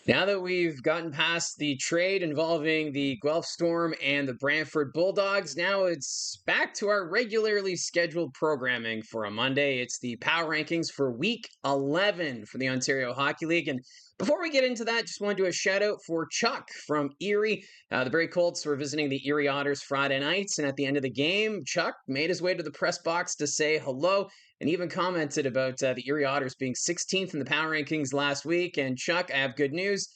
Now that we've gotten past the trade involving the Guelph Storm and the Brantford Bulldogs, now it's back to our regularly scheduled programming for a Monday. It's the Power Rankings for Week 11 for the Ontario Hockey League. And before we get into that, just want to do a shout out for Chuck from Erie. The Barrie Colts were visiting the Erie Otters Friday nights, and at the end of the game, Chuck made his way to the press box to say hello and even commented about the Erie Otters being 16th in the power rankings last week. And Chuck, I have good news.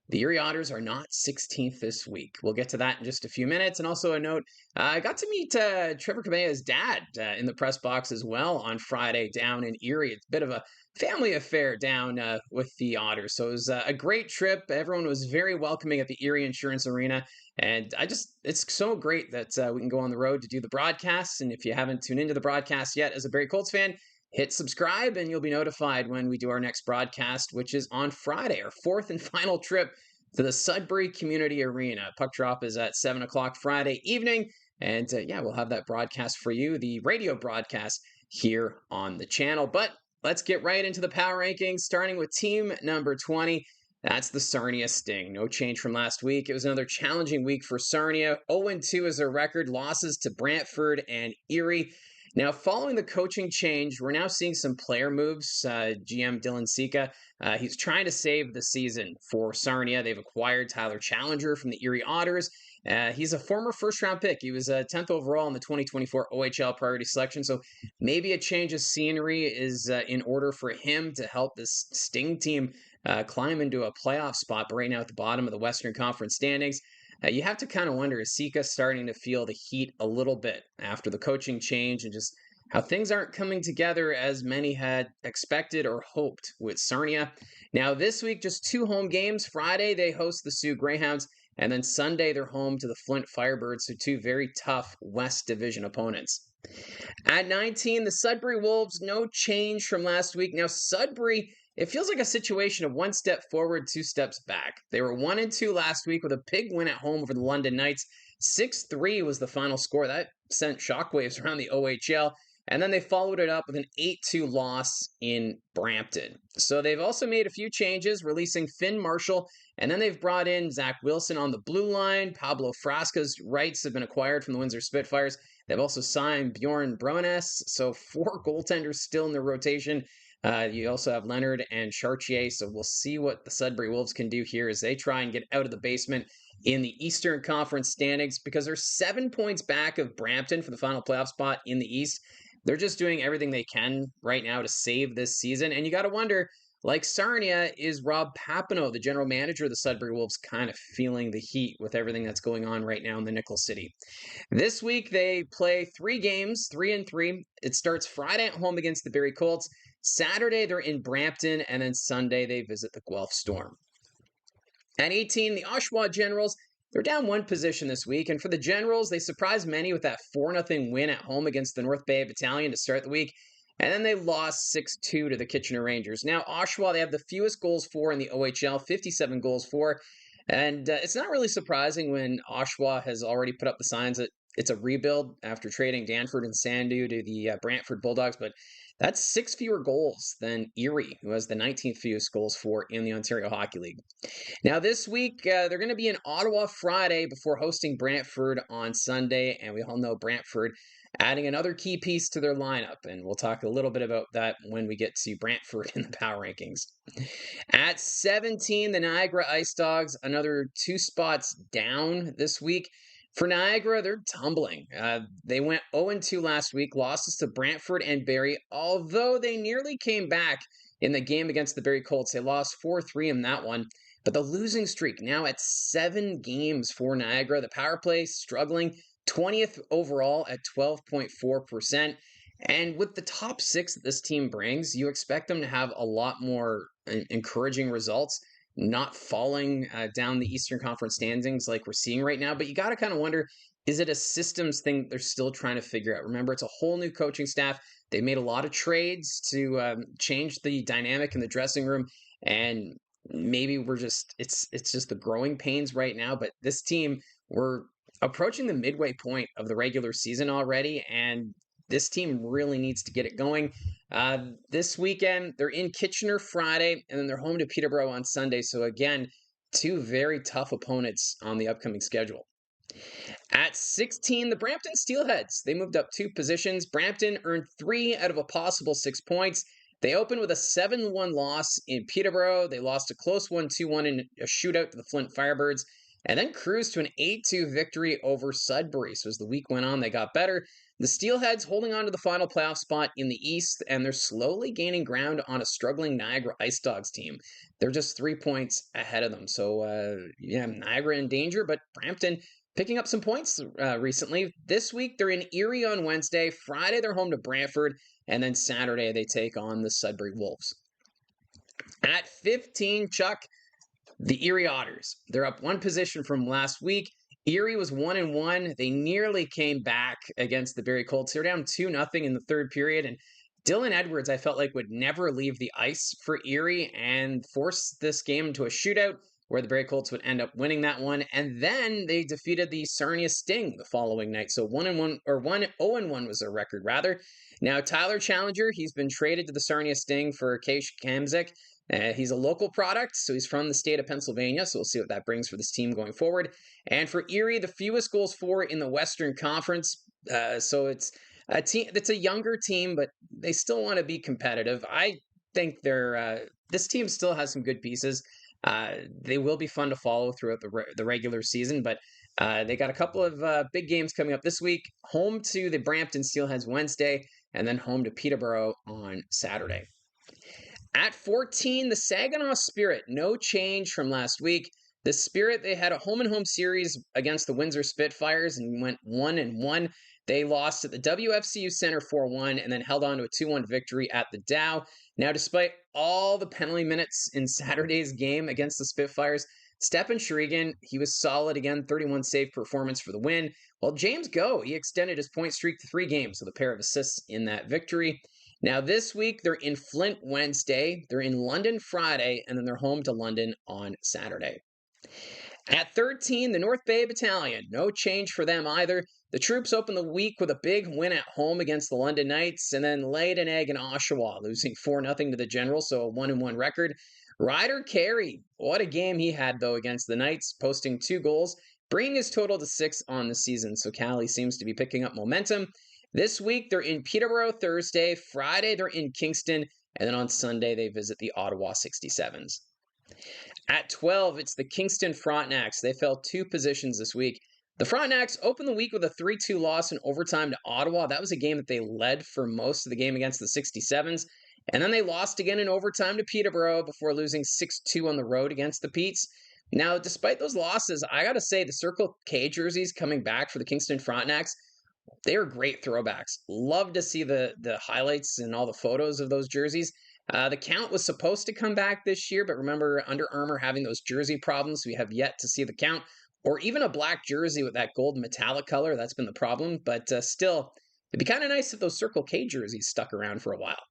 The Erie Otters are not 16th this week. We'll get to that in just a few minutes. And also a note, I got to meet Trevor Kabea's dad in the press box as well on Friday down in Erie. It's a bit of a family affair down with the Otters. So it was a great trip. Everyone was very welcoming at the Erie Insurance Arena. And it's so great that we can go on the road to do the broadcasts. And if you haven't tuned into the broadcast yet as a Barrie Colts fan, hit subscribe and you'll be notified when we do our next broadcast, which is on Friday, our fourth and final trip to the Sudbury Community Arena. Puck drop is at 7 o'clock Friday evening. And we'll have that broadcast for you, the radio broadcast here on the channel. But let's get right into the power rankings, starting with team number 20. That's the Sarnia Sting. No change from last week. It was another challenging week for Sarnia. 0-2 is their record. Losses to Brantford and Erie. Now, following the coaching change, we're now seeing some player moves. GM Dylan Sika, he's trying to save the season for Sarnia. They've acquired Tyler Challenger from the Erie Otters. He's a former first-round pick. He was 10th overall in the 2024 OHL priority selection, so maybe a change of scenery is in order for him to help this Sting team climb into a playoff spot, but right now at the bottom of the Western Conference standings. You have to kind of wonder, is Sika starting to feel the heat a little bit after the coaching change and just how things aren't coming together as many had expected or hoped with Sarnia? Now, this week, just two home games. Friday, they host the Sioux Greyhounds, and then Sunday, they're home to the Flint Firebirds, so two very tough West Division opponents. At 19, the Sudbury Wolves, no change from last week. Now, Sudbury, it feels like a situation of one step forward, two steps back. They were 1-2 last week with a big win at home over the London Knights. 6-3 was the final score. That sent shockwaves around the OHL. And then they followed it up with an 8-2 loss in Brampton. So they've also made a few changes, releasing Finn Marshall, and then they've brought in Zach Wilson on the blue line. Pablo Frasca's rights have been acquired from the Windsor Spitfires. They've also signed Bjorn Brones, so 4 goaltenders still in the rotation. You also have Leonard and Chartier, so we'll see what the Sudbury Wolves can do here as they try and get out of the basement in the Eastern Conference standings because they're 7 points back of Brampton for the final playoff spot in the East. They're just doing everything they can right now to save this season, and you got to wonder, like Sarnia, is Rob Papineau, the general manager of the Sudbury Wolves, kind of feeling the heat with everything that's going on right now in the Nickel City? This week, they play 3 games, 3-3. It starts Friday at home against the Barrie Colts. Saturday, they're in Brampton, and then Sunday, they visit the Guelph Storm. At 18, the Oshawa Generals, they're down 1 position this week, and for the Generals, they surprised many with that 4-0 win at home against the North Bay Battalion to start the week, and then they lost 6-2 to the Kitchener Rangers. Now, Oshawa, they have the fewest goals for in the OHL, 57 goals for, and it's not really surprising when Oshawa has already put up the signs that it's a rebuild after trading Danford and Sandu to the Brantford Bulldogs, but that's 6 fewer goals than Erie, who has the 19th fewest goals for in the Ontario Hockey League. Now, this week, they're going to be in Ottawa Friday before hosting Brantford on Sunday, and we all know Brantford adding another key piece to their lineup, and we'll talk a little bit about that when we get to Brantford in the power rankings. At 17, the Niagara Ice Dogs, another 2 spots down this week. For Niagara, they're tumbling. They went 0-2 last week, losses to Brantford and Barrie, although they nearly came back in the game against the Barrie Colts. They lost 4-3 in that one. But the losing streak now at 7 games for Niagara. The power play struggling, 20th overall at 12.4%. And with the top 6 that this team brings, you expect them to have a lot more encouraging results, not falling down the Eastern Conference standings like we're seeing right now. But you got to kind of wonder, is it a systems thing they're still trying to figure out? Remember, it's a whole new coaching staff. They made a lot of trades to change the dynamic in the dressing room. And maybe it's just the growing pains right now. But this team, we're approaching the midway point of the regular season already. And this team really needs to get it going. This weekend, they're in Kitchener Friday, and then they're home to Peterborough on Sunday. So, again, two very tough opponents on the upcoming schedule. At 16, the Brampton Steelheads. They moved up two positions. Brampton earned 3 out of a possible 6 points. They opened with a 7-1 loss in Peterborough. They lost a close 1-2-1 in a shootout to the Flint Firebirds, and then cruised to an 8-2 victory over Sudbury. So as the week went on, they got better. The Steelheads holding on to the final playoff spot in the East, and they're slowly gaining ground on a struggling Niagara Ice Dogs team. They're just 3 points ahead of them. So, Niagara in danger, but Brampton picking up some points recently. This week, they're in Erie on Wednesday. Friday, they're home to Brantford. And then Saturday, they take on the Sudbury Wolves. At 15, Chuck, the Erie Otters. They're up one position from last week. Erie was 1-1. They nearly came back against the Barrie Colts. They're down 2-0 in the third period. And Dylan Edwards, I felt like, would never leave the ice for Erie and force this game to a shootout where the Barrie Colts would end up winning that one. And then they defeated the Sarnia Sting the following night. So 1-1, or 1-0-1 was their record, rather. Now, Tyler Challenger, he's been traded to the Sarnia Sting for Keish Kamzik. He's a local product, so he's from the state of Pennsylvania, so we'll see what that brings for this team going forward. And for Erie, the fewest goals for in the Western Conference, so it's a team that's a younger team, but they still want to be competitive. I think this team still has some good pieces. They will be fun to follow throughout the regular season, but they got a couple of big games coming up this week. Home to the Brampton Steelheads Wednesday, and then home to Peterborough on Saturday. At 14, the Saginaw Spirit. No change from last week. The Spirit, they had a home-and-home series against the Windsor Spitfires and went 1-1. They lost at the WFCU Center 4-1 and then held on to a 2-1 victory at the Dow. Now, despite all the penalty minutes in Saturday's game against the Spitfires, Stepan Shurigan, he was solid again, 31 save performance for the win. While James Go, he extended his point streak to 3 games with a pair of assists in that victory. Now, this week, they're in Flint Wednesday, they're in London Friday, and then they're home to London on Saturday. At 13, the North Bay Battalion. No change for them either. The troops opened the week with a big win at home against the London Knights, and then laid an egg in Oshawa, losing 4-0 to the General, so a 1-1 record. Ryder Carey, what a game he had, though, against the Knights, posting 2 goals, bringing his total to 6 on the season, so Cali seems to be picking up momentum. This week, they're in Peterborough Thursday. Friday, they're in Kingston. And then on Sunday, they visit the Ottawa 67s. At 12, it's the Kingston Frontenacs. They fell 2 positions this week. The Frontenacs opened the week with a 3-2 loss in overtime to Ottawa. That was a game that they led for most of the game against the 67s. And then they lost again in overtime to Peterborough before losing 6-2 on the road against the Petes. Now, despite those losses, I got to say the Circle K jerseys coming back for the Kingston Frontenacs, they are great throwbacks. Love to see the highlights and all the photos of those jerseys. The Count was supposed to come back this year, but remember Under Armour having those jersey problems. We have yet to see the Count, or even a black jersey with that gold metallic color. That's been the problem, but still, it'd be kind of nice if those Circle K jerseys stuck around for a while.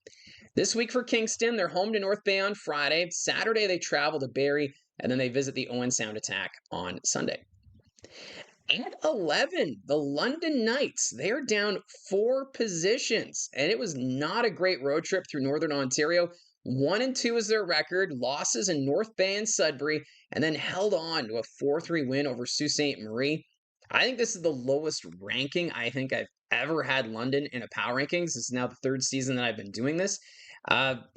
This week for Kingston, they're home to North Bay on Friday. Saturday, they travel to Barrie, and then they visit the Owen Sound Attack on Sunday. At 11, the London Knights, they are down 4 positions, and it was not a great road trip through Northern Ontario. 1-2 is their record, losses in North Bay and Sudbury, and then held on to a 4-3 win over Sault Ste. Marie. I think this is the lowest ranking I think I've ever had London in a Power Rankings. This is now the 3rd season that I've been doing this.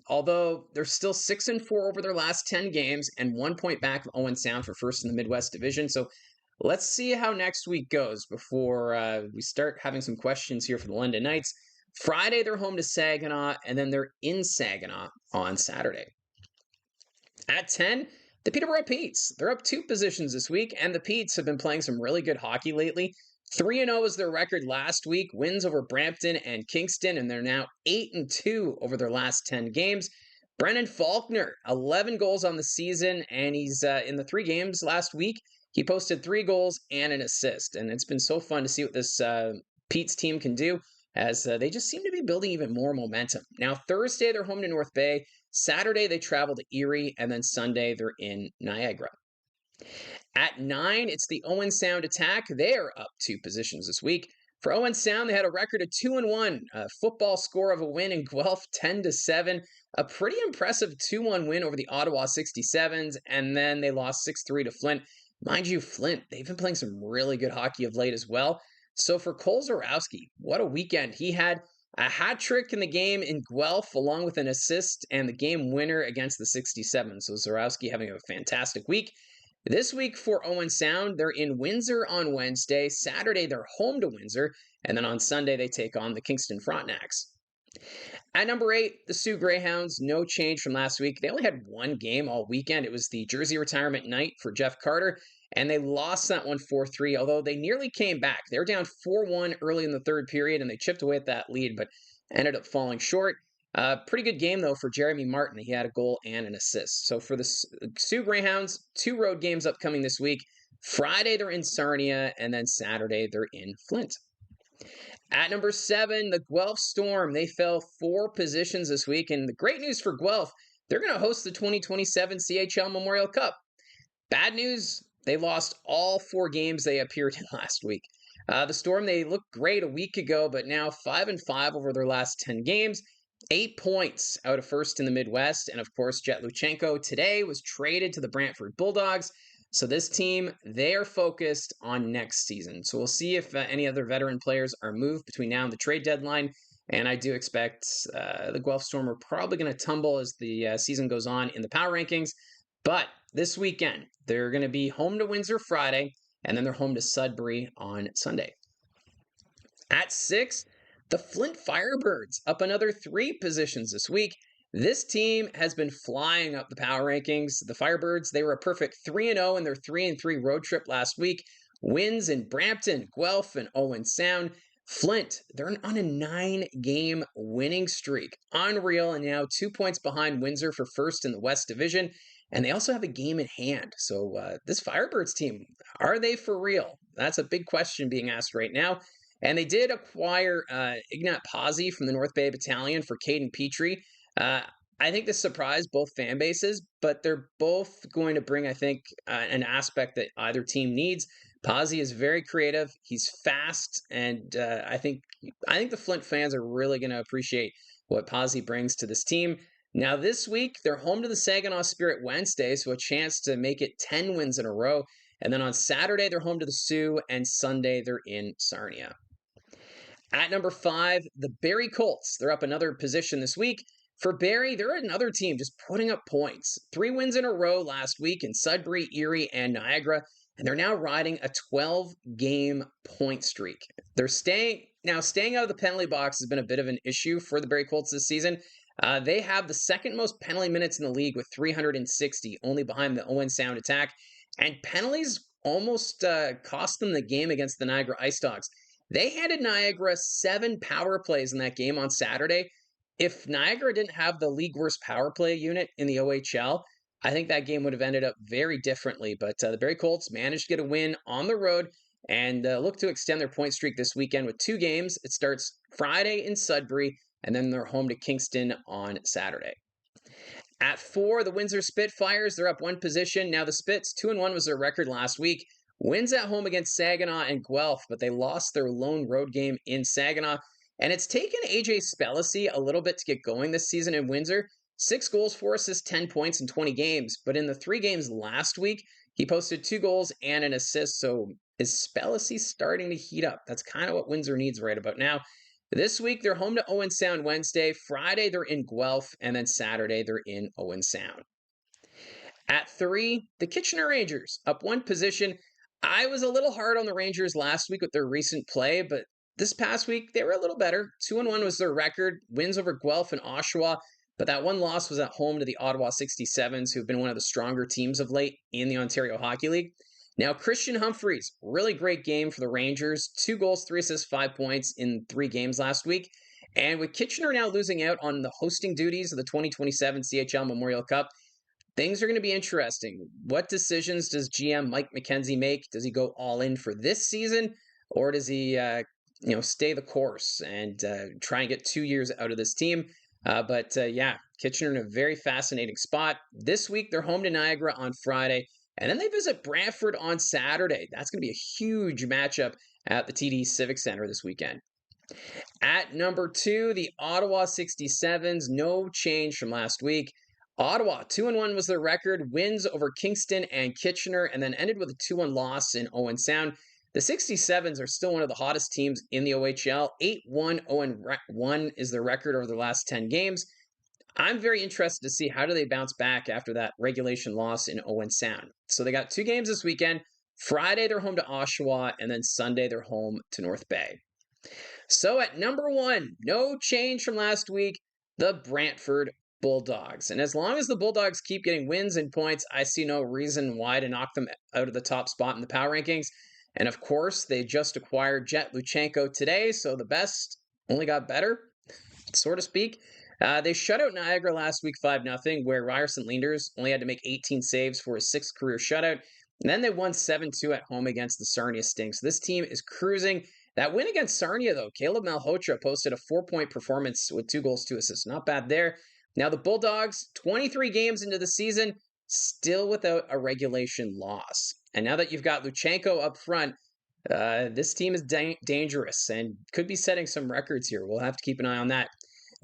Although they're still 6-4 over their last 10 games and 1 point back of Owen Sound for first in the Midwest Division. So let's see how next week goes before we start having some questions here for the London Knights. Friday, they're home to Saginaw, and then they're in Saginaw on Saturday. At 10, the Peterborough Petes. They're up 2 positions this week, and the Petes have been playing some really good hockey lately. 3-0 is their record last week, wins over Brampton and Kingston, and they're now 8-2 over their last 10 games. Brennan Faulkner, 11 goals on the season, and he's in the 3 games last week. He posted 3 goals and an assist, and it's been so fun to see what this Pete's team can do as they just seem to be building even more momentum. Now, Thursday, they're home to North Bay. Saturday, they travel to Erie, and then Sunday, they're in Niagara. At 9, it's the Owen Sound Attack. They're up 2 positions this week. For Owen Sound, they had a record of 2-1, a football score of a win in Guelph 10-7, a pretty impressive 2-1 win over the Ottawa 67s, and then they lost 6-3 to Flint. Mind you, Flint, they've been playing some really good hockey of late as well. So for Cole Zarowski, what a weekend. He had a hat trick in the game in Guelph, along with an assist and the game winner against the 67. So Zarowski having a fantastic week. This week for Owen Sound, they're in Windsor on Wednesday. Saturday, they're home to Windsor. And then on Sunday, they take on the Kingston Frontenacs. At number 8, the Sioux Greyhounds, no change from last week. They only had one game all weekend. It was the jersey retirement night for Jeff Carter, and they lost that one 4-3, although they nearly came back. They were down 4-1 early in the third period, and they chipped away at that lead, but ended up falling short. Pretty good game, though, for Jeremy Martin. He had a goal and an assist. So for the Sioux Greyhounds, 2 road games upcoming this week. Friday, they're in Sarnia, and then Saturday, they're in Flint. At number 7, the Guelph Storm. They fell 4 positions this week, and the great news for Guelph, they're going to host the 2027 CHL Memorial Cup. Bad news, they lost all 4 games they appeared in last week. The Storm, they looked great a week ago, but now 5-5 over their last 10 games. 8 points out of first in the Midwest. And of course, Jet Luchenko today was traded to the Brantford Bulldogs. So this team, they are focused on next season. So we'll see if any other veteran players are moved between now and the trade deadline. And I do expect the Guelph Storm are probably going to tumble as the season goes on in the power rankings. But this weekend, they're going to be home to Windsor Friday, and then they're home to Sudbury on Sunday. At 6, the Flint Firebirds, up another 3 positions this week. This team has been flying up the power rankings. The Firebirds, they were a perfect 3-0 in their 3-3 road trip last week. Wins in Brampton, Guelph, and Owen Sound. Flint, they're on a 9-game winning streak. Unreal, and now 2 points behind Windsor for first in the West Division. And they also have a game in hand. So this Firebirds team, are they for real? That's a big question being asked right now. And they did acquire Ignat Pazzi from the North Bay Battalion for Caden Petrie. I think this surprised both fan bases, but they're both going to bring, I think, an aspect that either team needs. Pazzi is very creative. He's fast, and I think the Flint fans are really going to appreciate what Pazzi brings to this team. Now, this week, they're home to the Saginaw Spirit Wednesday, so a chance to make it 10 wins in a row. And then on Saturday, they're home to the Sioux, and Sunday, they're in Sarnia. At number 5, the Barrie Colts. They're up another position this week. For Barrie, they're another team just putting up points. 3 wins in a row last week in Sudbury, Erie, and Niagara, and they're now riding a 12-game point streak. They're staying out of the penalty box has been a bit of an issue for the Barrie Colts this season. They have the second most penalty minutes in the league with 360, only behind the Owen Sound attack. And penalties almost cost them the game against the Niagara Ice Dogs. They handed Niagara 7 power plays in that game on Saturday. If Niagara didn't have the league worst power play unit in the OHL, I think that game would have ended up very differently. But the Barrie Colts managed to get a win on the road and look to extend their point streak this weekend with 2 games. It starts Friday in Sudbury, and then they're home to Kingston on Saturday. At 4, the Windsor Spitfires, they're up 1 position. Now the Spits, 2-1 was their record last week. Wins at home against Saginaw and Guelph, but they lost their lone road game in Saginaw. And it's taken AJ Spellacy a little bit to get going this season in Windsor. 6 goals, 4 assists, 10 points in 20 games. But in the 3 games last week, he posted 2 goals and an assist. So is Spellacy starting to heat up? That's kind of what Windsor needs right about now. This week, they're home to Owen Sound Wednesday. Friday, they're in Guelph. And then Saturday, they're in Owen Sound. At 3, the Kitchener Rangers, up 1 position. I was a little hard on the Rangers last week with their recent play, but this past week, they were a little better. 2-1 was their record. Wins over Guelph and Oshawa. But that one loss was at home to the Ottawa 67s, who've been one of the stronger teams of late in the Ontario Hockey League. Now, Christian Humphreys, really great game for the Rangers. 2 goals, 3 assists, 5 points in 3 games last week. And with Kitchener now losing out on the hosting duties of the 2027 CHL Memorial Cup, things are going to be interesting. What decisions does GM Mike McKenzie make? Does he go all in for this season? Or does he stay the course and try and get 2 years out of this team? But Kitchener in a very fascinating spot. This week, they're home to Niagara on Friday. And then they visit Brantford on Saturday. That's going to be a huge matchup at the TD Civic Center this weekend. At number 2, the Ottawa 67s, no change from last week. Ottawa, 2-1 was their record, wins over Kingston and Kitchener, and then ended with a 2-1 loss in Owen Sound. The 67s are still one of the hottest teams in the OHL. 8-1, 0-1 is their record over the last 10 games. I'm very interested to see how do they bounce back after that regulation loss in Owen Sound. So they got 2 games this weekend. Friday, they're home to Oshawa, and then Sunday, they're home to North Bay. So at number 1, no change from last week, the Brantford Bulldogs. And as long as the Bulldogs keep getting wins and points, I see no reason why to knock them out of the top spot in the power rankings. And of course, they just acquired Jet Luchenko today, so the best only got better, so to speak. They shut out Niagara last week 5-0, where Ryerson Leanders only had to make 18 saves for his 6th career shutout. And then they won 7-2 at home against the Sarnia Sting. So this team is cruising. That win against Sarnia, though, Caleb Malhotra posted a 4-point performance with 2 goals, 2 assists. Not bad there. Now the Bulldogs, 23 games into the season, still without a regulation loss. And now that you've got Luchenko up front, this team is dangerous and could be setting some records here. We'll have to keep an eye on that.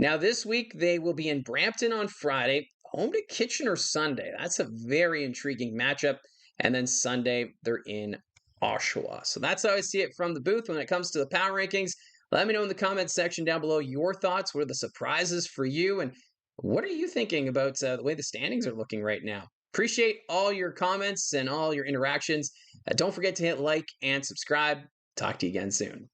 Now, this week, they will be in Brampton on Friday, home to Kitchener Sunday. That's a very intriguing matchup. And then Sunday, they're in Oshawa. So that's how I see it from the booth when it comes to the power rankings. Let me know in the comments section down below your thoughts. What are the surprises for you? And what are you thinking about the way the standings are looking right now? Appreciate all your comments and all your interactions. Don't forget to hit like and subscribe. Talk to you again soon.